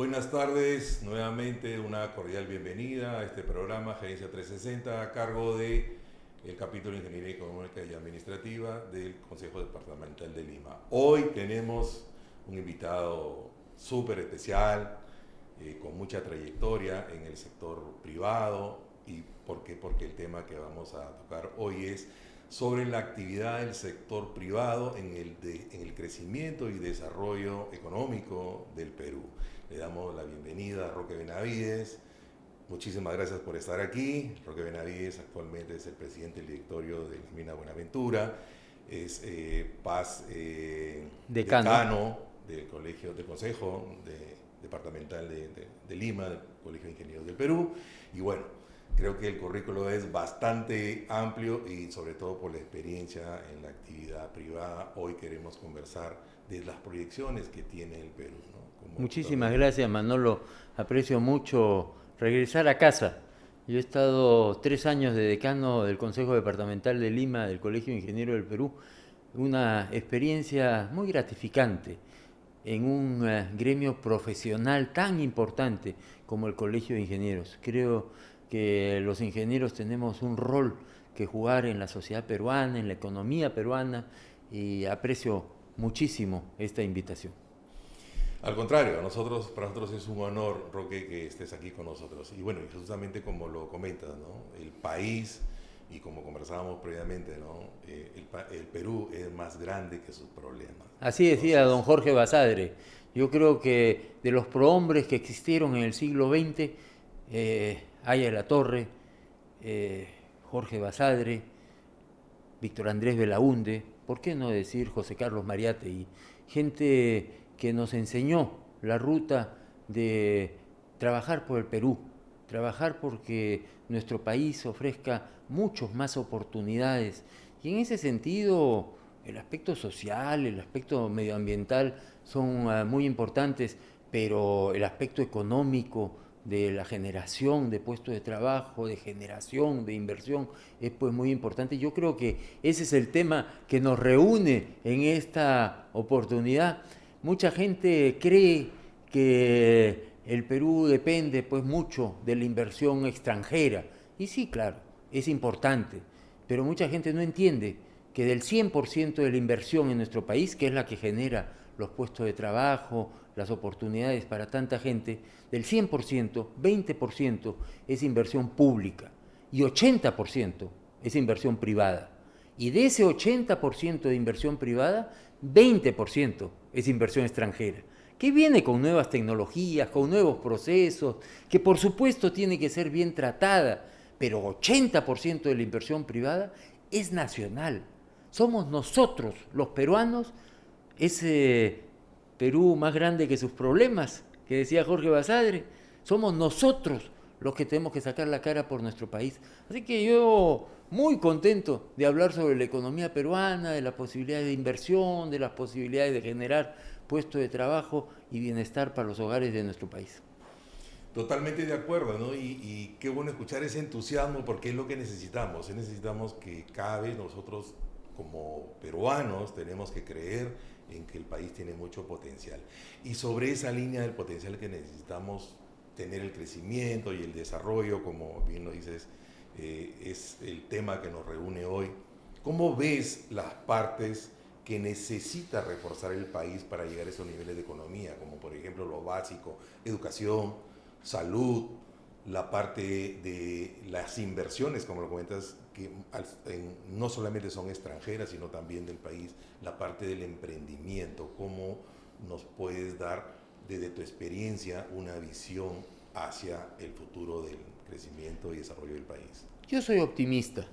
Buenas tardes, nuevamente una cordial bienvenida a este programa Gerencia 360 a cargo de el capítulo de Ingeniería Económica y Administrativa del Consejo Departamental de Lima. Hoy tenemos un invitado súper especial, con mucha trayectoria en el sector privado. ¿Y por qué? Porque el tema que vamos a tocar hoy es sobre la actividad del sector privado en el crecimiento y desarrollo económico del Perú. Le damos la bienvenida a Roque Benavides. Muchísimas gracias por estar aquí. Roque Benavides actualmente es el presidente del directorio de la Mina Buenaventura, es decano del colegio, del Consejo Departamental de Lima, del Colegio de Ingenieros del Perú. Y bueno, creo que el currículo es bastante amplio y sobre todo por la experiencia en la actividad privada. Hoy queremos conversar de las proyecciones que tiene el Perú, ¿no? Muchísimas gracias, Manolo. Aprecio mucho regresar a casa. Yo he estado 3 años de decano del Consejo Departamental de Lima, del Colegio de Ingenieros del Perú. Una experiencia muy gratificante en un gremio profesional tan importante como el Colegio de Ingenieros. Creo que los ingenieros tenemos un rol que jugar en la sociedad peruana, en la economía peruana, y aprecio muchísimo esta invitación. Al contrario, para nosotros es un honor, Roque, que estés aquí con nosotros. Y bueno, justamente como lo comentas, ¿no? El país, y como conversábamos previamente, ¿no? El Perú es más grande que sus problemas. Así decía don Jorge Basadre. Yo creo que de los prohombres que existieron en el siglo XX, Aya de la Torre, Jorge Basadre, Víctor Andrés Belaúnde, ¿por qué no decir José Carlos Mariátegui? Gente que nos enseñó la ruta de trabajar por el Perú, trabajar porque nuestro país ofrezca muchas más oportunidades. Y en ese sentido, el aspecto social, el aspecto medioambiental son muy importantes, pero el aspecto económico de la generación de puestos de trabajo, de generación, de inversión, es pues muy importante. Yo creo que ese es el tema que nos reúne en esta oportunidad. Mucha gente cree que el Perú depende pues mucho de la inversión extranjera. Y sí, claro, es importante, pero mucha gente no entiende que del 100% de la inversión en nuestro país, que es la que genera los puestos de trabajo, las oportunidades para tanta gente, del 100%, 20% es inversión pública y 80% es inversión privada. Y de ese 80% de inversión privada, 20% es inversión extranjera, que viene con nuevas tecnologías, con nuevos procesos, que por supuesto tiene que ser bien tratada, pero 80% de la inversión privada es nacional. Somos nosotros, los peruanos, ese Perú más grande que sus problemas, que decía Jorge Basadre. Somos nosotros los que tenemos que sacar la cara por nuestro país. Así que yo muy contento de hablar sobre la economía peruana, de las posibilidades de inversión, de las posibilidades de generar puestos de trabajo y bienestar para los hogares de nuestro país. Totalmente de acuerdo, ¿no? Y qué bueno escuchar ese entusiasmo porque es lo que necesitamos. Necesitamos que cada vez nosotros como peruanos tenemos que creer en que el país tiene mucho potencial. Y sobre esa línea del potencial que necesitamos tener el crecimiento y el desarrollo, como bien lo dices, es el tema que nos reúne hoy. ¿Cómo ves las partes que necesita reforzar el país para llegar a esos niveles de economía, como por ejemplo lo básico, educación, salud, la parte de las inversiones, como lo comentas, que no solamente son extranjeras, sino también del país, la parte del emprendimiento? ¿Cómo nos puedes dar desde tu experiencia una visión hacia el futuro del crecimiento y desarrollo del país? Yo soy optimista.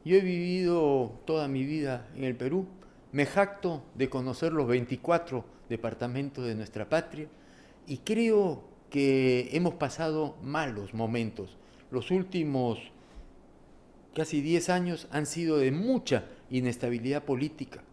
Yo he vivido toda mi vida en el Perú. Me jacto de conocer los 24 departamentos de nuestra patria y creo que hemos pasado malos momentos. Los últimos casi 10 años han sido de mucha inestabilidad política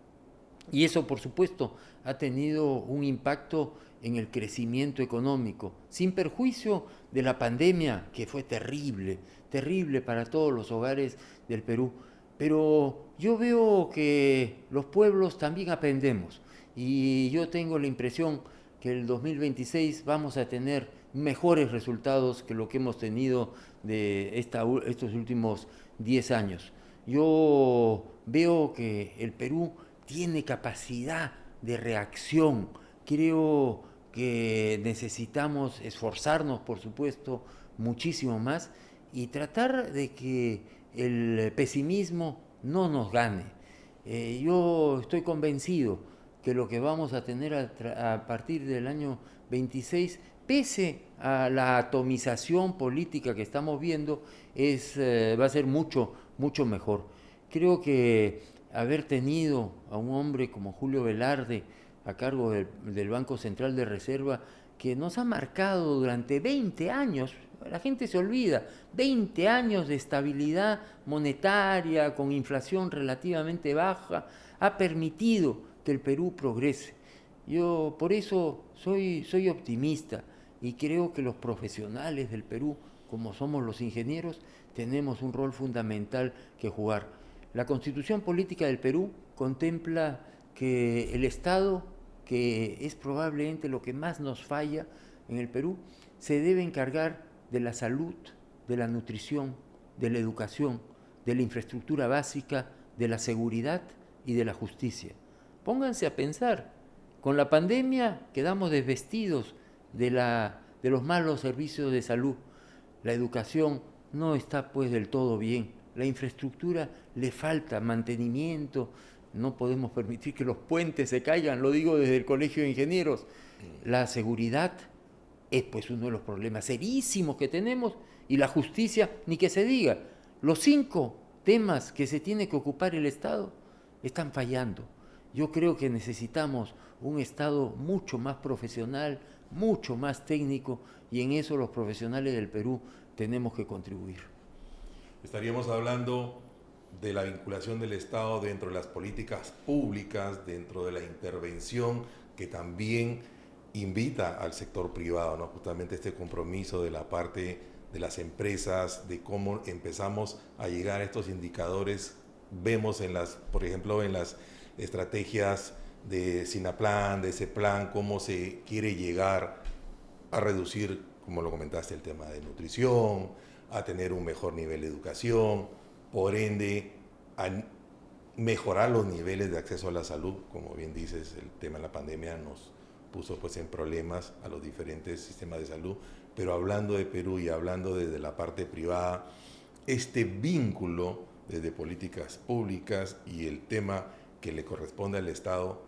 y eso, por supuesto, ha tenido un impacto en el crecimiento económico, sin perjuicio de la pandemia, que fue terrible, terrible para todos los hogares del Perú. Pero yo veo que los pueblos también aprendemos y yo tengo la impresión que el 2026 vamos a tener mejores resultados que lo que hemos tenido de estos últimos 10 años. Yo veo que el Perú tiene capacidad de reacción. Creo que necesitamos esforzarnos, por supuesto, muchísimo más y tratar de que el pesimismo no nos gane. Yo estoy convencido que lo que vamos a tener a partir del año 26, pese a la atomización política que estamos viendo, va a ser mucho, mucho mejor. Creo que haber tenido a un hombre como Julio Velarde a cargo del Banco Central de Reserva, que nos ha marcado durante 20 años, la gente se olvida, 20 años de estabilidad monetaria con inflación relativamente baja, ha permitido que el Perú progrese. Yo por eso soy optimista y creo que los profesionales del Perú, como somos los ingenieros, tenemos un rol fundamental que jugar. La Constitución Política del Perú contempla que el Estado, que es probablemente lo que más nos falla en el Perú, se debe encargar de la salud, de la nutrición, de la educación, de la infraestructura básica, de la seguridad y de la justicia. Pónganse a pensar, con la pandemia quedamos desvestidos de los malos servicios de salud. La educación no está pues del todo bien. La infraestructura le falta mantenimiento. No podemos permitir que los puentes se caigan, lo digo desde el Colegio de Ingenieros. La seguridad es pues uno de los problemas serísimos que tenemos, y la justicia, ni que se diga. Los 5 temas que se tiene que ocupar el Estado están fallando. Yo creo que necesitamos un Estado mucho más profesional, mucho más técnico, y en eso los profesionales del Perú tenemos que contribuir. Estaríamos hablando de la vinculación del Estado dentro de las políticas públicas, dentro de la intervención que también invita al sector privado, ¿no? Justamente este compromiso de la parte de las empresas, de cómo empezamos a llegar a estos indicadores. Vemos por ejemplo, en las estrategias de Sinaplan, de ese plan, cómo se quiere llegar a reducir, como lo comentaste, el tema de nutrición, a tener un mejor nivel de educación, por ende, a mejorar los niveles de acceso a la salud. Como bien dices, el tema de la pandemia nos puso pues en problemas a los diferentes sistemas de salud, pero hablando de Perú y hablando desde la parte privada, este vínculo desde políticas públicas y el tema que le corresponde al Estado,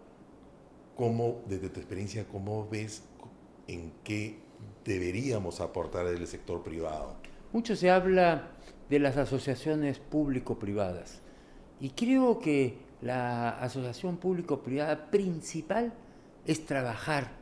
¿cómo, desde tu experiencia, cómo ves en qué deberíamos aportar desde el sector privado? Mucho se habla de las asociaciones público-privadas, y creo que la asociación público-privada principal es trabajar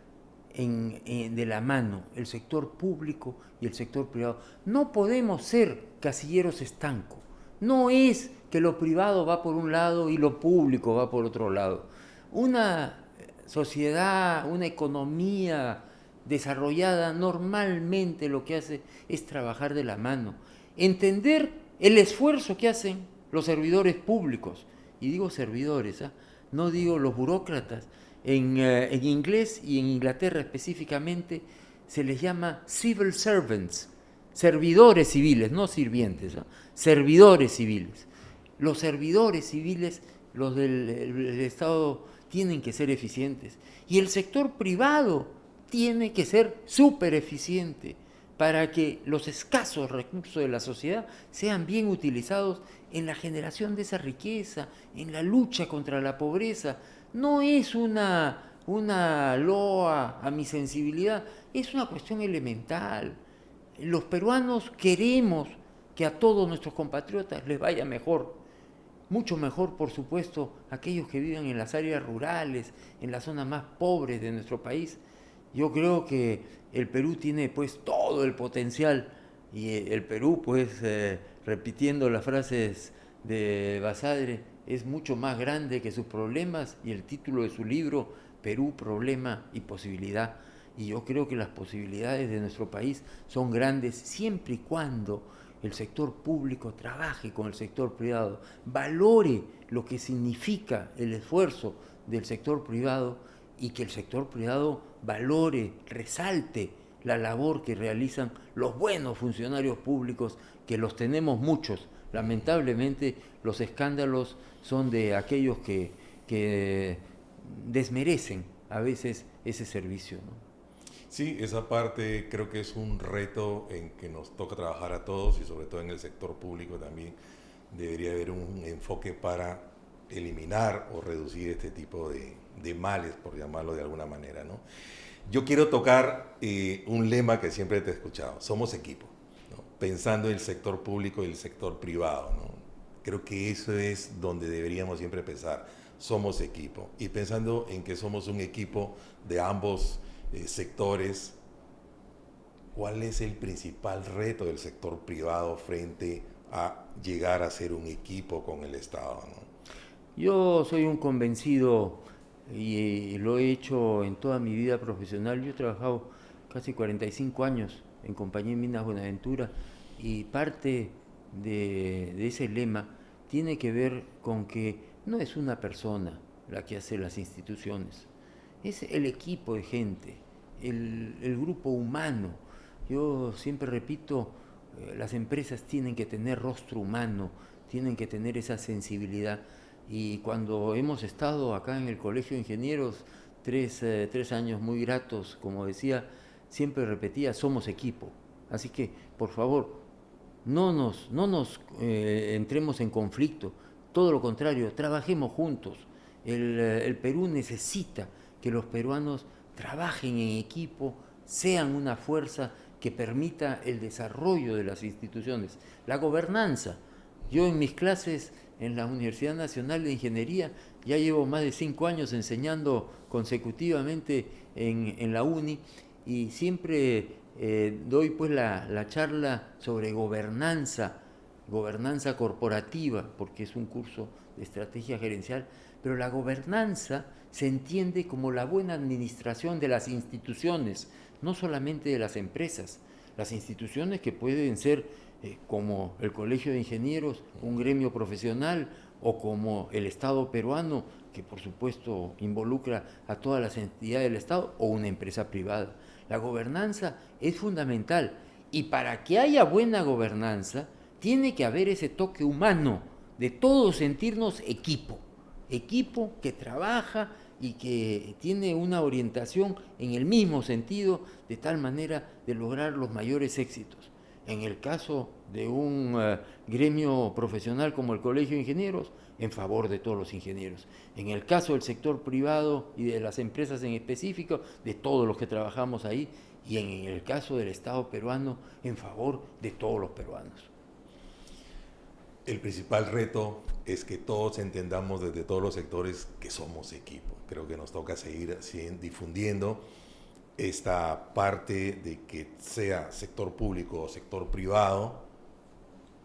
de la mano el sector público y el sector privado. No podemos ser casilleros estancos. No es que lo privado va por un lado y lo público va por otro lado. Una sociedad, una economía desarrollada normalmente lo que hace es trabajar de la mano, entender el esfuerzo que hacen los servidores públicos, y digo servidores, no digo los burócratas. En inglés y en Inglaterra específicamente se les llama civil servants, servidores civiles, no sirvientes, servidores civiles. Los servidores civiles, los del Estado, tienen que ser eficientes, y el sector privado tiene que ser súper eficiente para que los escasos recursos de la sociedad sean bien utilizados en la generación de esa riqueza, en la lucha contra la pobreza. No es una loa a mi sensibilidad, es una cuestión elemental. Los peruanos queremos que a todos nuestros compatriotas les vaya mejor, mucho mejor, por supuesto, aquellos que viven en las áreas rurales, en las zonas más pobres de nuestro país. Yo creo que el Perú tiene pues todo el potencial, y el Perú, pues, repitiendo las frases de Basadre, es mucho más grande que sus problemas, y el título de su libro, Perú, Problema y Posibilidad. Y yo creo que las posibilidades de nuestro país son grandes siempre y cuando el sector público trabaje con el sector privado, valore lo que significa el esfuerzo del sector privado y que el sector privado valore, resalte la labor que realizan los buenos funcionarios públicos, que los tenemos muchos. Lamentablemente los escándalos son de aquellos que desmerecen a veces ese servicio, ¿no? Sí, esa parte creo que es un reto en que nos toca trabajar a todos y sobre todo en el sector público también debería haber un enfoque para eliminar o reducir este tipo de males, por llamarlo de alguna manera, ¿no? Yo quiero tocar un lema que siempre te he escuchado, somos equipo, ¿no? Pensando en el sector público y el sector privado, ¿no? Creo que eso es donde deberíamos siempre pensar, somos equipo. Y pensando en que somos un equipo de ambos sectores, ¿cuál es el principal reto del sector privado frente a llegar a ser un equipo con el Estado, ¿no? Yo soy un convencido y lo he hecho en toda mi vida profesional. Yo he trabajado casi 45 años en Compañía Minas Buenaventura y parte de ese lema tiene que ver con que no es una persona la que hace las instituciones, es el equipo de gente, el grupo humano. Yo siempre repito, las empresas tienen que tener rostro humano, tienen que tener esa sensibilidad. Y cuando hemos estado acá en el Colegio de Ingenieros, 3 años muy gratos, como decía, siempre repetía, somos equipo. Así que, por favor, no nos entremos en conflicto, todo lo contrario, trabajemos juntos. El Perú necesita que los peruanos trabajen en equipo, sean una fuerza que permita el desarrollo de las instituciones, la gobernanza. Yo en mis clases en la Universidad Nacional de Ingeniería ya llevo más de 5 años enseñando consecutivamente en la UNI y siempre doy pues la charla sobre gobernanza corporativa, porque es un curso de estrategia gerencial, pero la gobernanza se entiende como la buena administración de las instituciones, no solamente de las empresas. Las instituciones que pueden ser como el Colegio de Ingenieros, un gremio profesional, o como el Estado peruano, que por supuesto involucra a todas las entidades del Estado, o una empresa privada. La gobernanza es fundamental y para que haya buena gobernanza tiene que haber ese toque humano de todos sentirnos equipo, equipo que trabaja y que tiene una orientación en el mismo sentido de tal manera de lograr los mayores éxitos. En el caso de un gremio profesional como el Colegio de Ingenieros, en favor de todos los ingenieros. En el caso del sector privado y de las empresas en específico, de todos los que trabajamos ahí, y en el caso del Estado peruano, en favor de todos los peruanos. El principal reto es que todos entendamos desde todos los sectores que somos equipo. Creo que nos toca seguir difundiendo esta parte de que sea sector público o sector privado,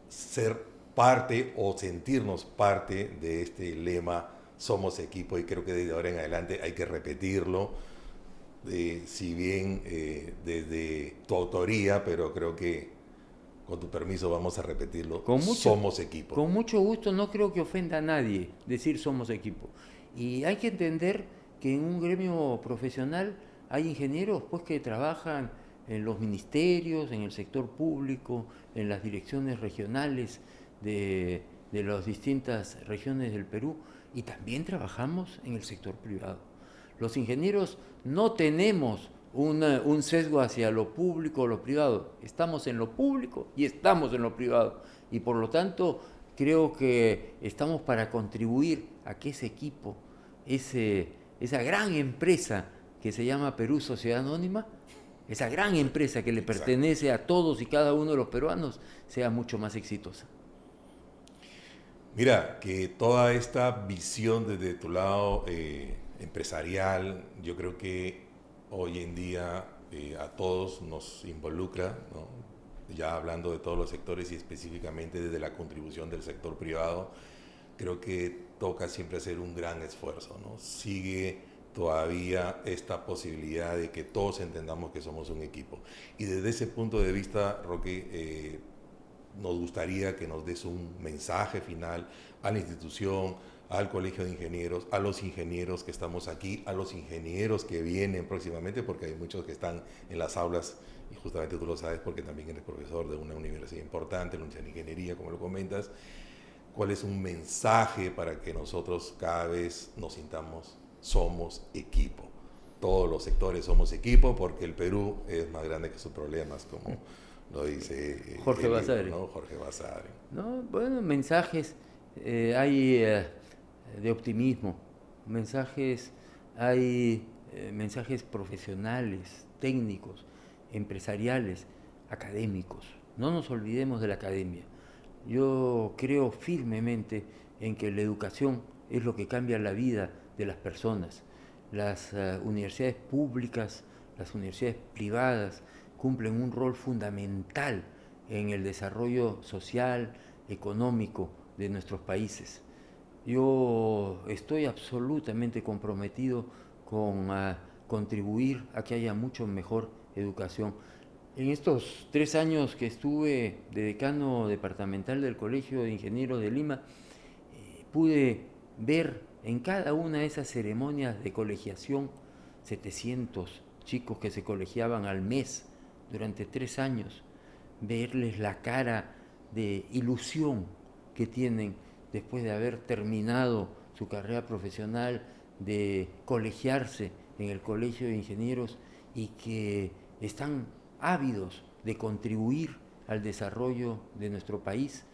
ser parte o sentirnos parte de este lema somos equipo, y creo que desde ahora en adelante hay que repetirlo, si bien desde tu autoría, pero creo que con tu permiso vamos a repetirlo, somos equipo. Con mucho gusto, no creo que ofenda a nadie decir somos equipo. Y hay que entender que en un gremio profesional hay ingenieros pues, que trabajan en los ministerios, en el sector público, en las direcciones regionales de las distintas regiones del Perú, y también trabajamos en el sector privado. Los ingenieros no tenemos un sesgo hacia lo público o lo privado. Estamos en lo público y estamos en lo privado. Y por lo tanto, creo que estamos para contribuir a que ese equipo, esa gran empresa que se llama Perú Sociedad Anónima, esa gran empresa que le pertenece a todos y cada uno de los peruanos, sea mucho más exitosa. Mira, que toda esta visión desde tu lado empresarial, yo creo que hoy en día a todos nos involucra, ¿no? Ya hablando de todos los sectores y específicamente desde la contribución del sector privado, creo que toca siempre hacer un gran esfuerzo, ¿no? Sigue todavía esta posibilidad de que todos entendamos que somos un equipo. Y desde ese punto de vista, Roque, nos gustaría que nos des un mensaje final a la institución, al Colegio de Ingenieros, a los ingenieros que estamos aquí, a los ingenieros que vienen próximamente, porque hay muchos que están en las aulas, y justamente tú lo sabes porque también eres profesor de una universidad importante, la Universidad de Ingeniería, como lo comentas. ¿Cuál es un mensaje para que nosotros cada vez nos sintamos, somos equipo? Todos los sectores somos equipo porque el Perú es más grande que sus problemas, como lo dice Jorge Basadre. ¿no? Jorge Basadre. No, bueno, mensajes hay de optimismo, mensajes hay mensajes profesionales, técnicos, empresariales, académicos. No nos olvidemos de la academia. Yo creo firmemente en que la educación es lo que cambia la vida de las personas. Las universidades públicas, las universidades privadas cumplen un rol fundamental en el desarrollo social, económico de nuestros países. Yo estoy absolutamente comprometido con contribuir a que haya mucho mejor educación. En estos 3 años que estuve de decano departamental del Colegio de Ingenieros de Lima, pude ver en cada una de esas ceremonias de colegiación 700 chicos que se colegiaban al mes durante 3 años, verles la cara de ilusión que tienen después de haber terminado su carrera profesional, de colegiarse en el Colegio de Ingenieros y que están ávidos de contribuir al desarrollo de nuestro país.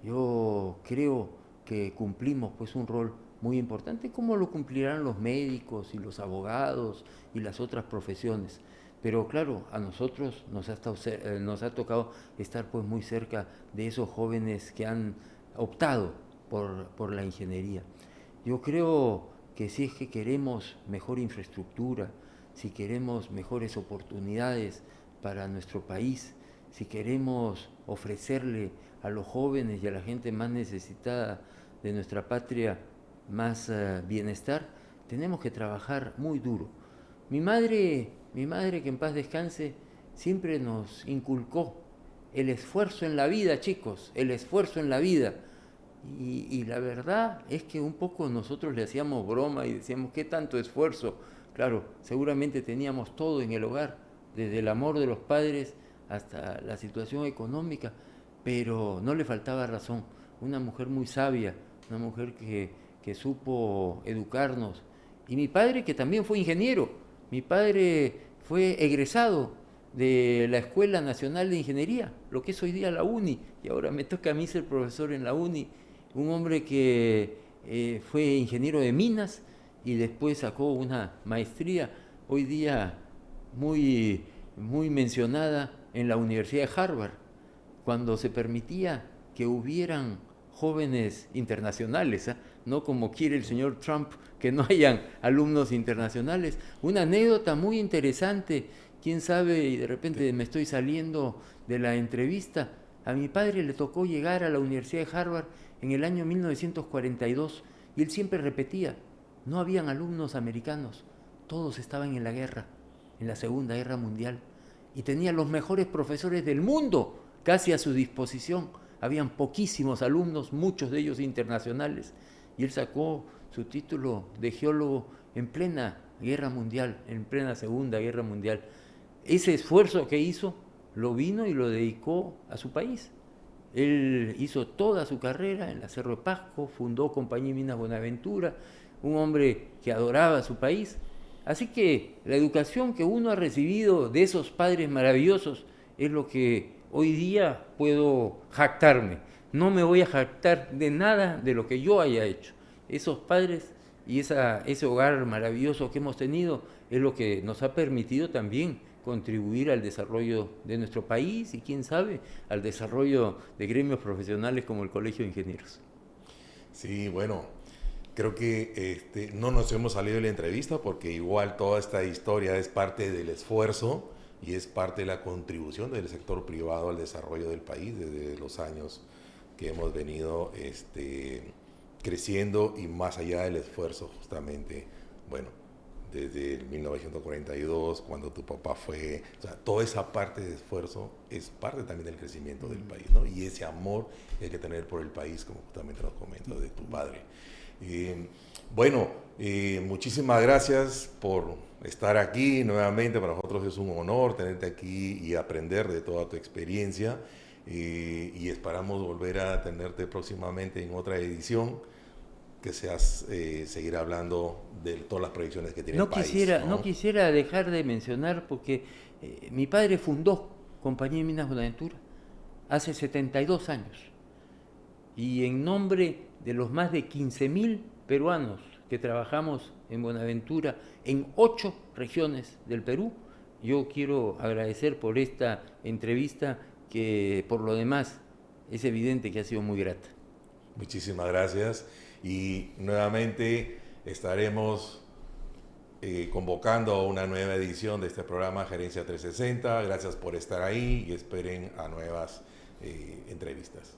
Yo creo que cumplimos pues un rol muy importante, como lo cumplirán los médicos y los abogados y las otras profesiones. Pero claro, a nosotros nos ha tocado estar pues muy cerca de esos jóvenes que han optado por la ingeniería. Yo creo que si es que queremos mejor infraestructura, si queremos mejores oportunidades para nuestro país, si queremos ofrecerle a los jóvenes y a la gente más necesitada de nuestra patria más bienestar, tenemos que trabajar muy duro. Mi madre, que en paz descanse, siempre nos inculcó el esfuerzo en la vida, chicos, el esfuerzo en la vida. Y la verdad es que un poco nosotros le hacíamos broma y decíamos, ¿qué tanto esfuerzo? Claro, seguramente teníamos todo en el hogar, desde el amor de los padres hasta la situación económica, pero no le faltaba razón. Una mujer muy sabia, una mujer que supo educarnos. Y mi padre, que también fue ingeniero, mi padre fue egresado de la Escuela Nacional de Ingeniería, lo que es hoy día la UNI, y ahora me toca a mí ser profesor en la UNI, un hombre que fue ingeniero de minas y después sacó una maestría, hoy día muy, muy mencionada en la Universidad de Harvard, cuando se permitía que hubieran jóvenes internacionales, no como quiere el señor Trump, que no hayan alumnos internacionales. Una anécdota muy interesante, quién sabe, y de repente me estoy saliendo de la entrevista. A mi padre le tocó llegar a la Universidad de Harvard en el año 1942 y él siempre repetía, no habían alumnos americanos, todos estaban en la guerra, en la Segunda Guerra Mundial, y tenía los mejores profesores del mundo casi a su disposición. Habían poquísimos alumnos, muchos de ellos internacionales, y él sacó su título de geólogo en plena guerra mundial, en plena Segunda Guerra Mundial. Ese esfuerzo que hizo lo vino y lo dedicó a su país. Él hizo toda su carrera en la Cerro de Pasco, fundó Compañía de Minas Buenaventura, un hombre que adoraba a su país. Así que la educación que uno ha recibido de esos padres maravillosos es lo que hoy día puedo jactarme. No me voy a jactar de nada de lo que yo haya hecho. Esos padres y ese hogar maravilloso que hemos tenido es lo que nos ha permitido también contribuir al desarrollo de nuestro país y, quién sabe, al desarrollo de gremios profesionales como el Colegio de Ingenieros. Sí, bueno, creo que no nos hemos salido de la entrevista porque igual toda esta historia es parte del esfuerzo y es parte de la contribución del sector privado al desarrollo del país desde los años que hemos venido creciendo y más allá del esfuerzo justamente, bueno, desde el 1942, cuando tu papá fue, o sea, toda esa parte de esfuerzo es parte también del crecimiento del país, ¿no? Y ese amor que hay que tener por el país, como justamente nos comento de tu padre. Bueno, muchísimas gracias por estar aquí nuevamente. Para nosotros es un honor tenerte aquí y aprender de toda tu experiencia. Y esperamos volver a tenerte próximamente en otra edición, que seas seguir hablando de todas las proyecciones que tiene el país. No quisiera dejar de mencionar, porque mi padre fundó Compañía de Minas Buenaventura hace 72 años. Y en nombre de los más de 15.000 peruanos que trabajamos en Buenaventura en 8 regiones del Perú, yo quiero agradecer por esta entrevista, que por lo demás es evidente que ha sido muy grata. Muchísimas gracias, y nuevamente estaremos convocando a una nueva edición de este programa Gerencia 360. Gracias por estar ahí y esperen a nuevas entrevistas.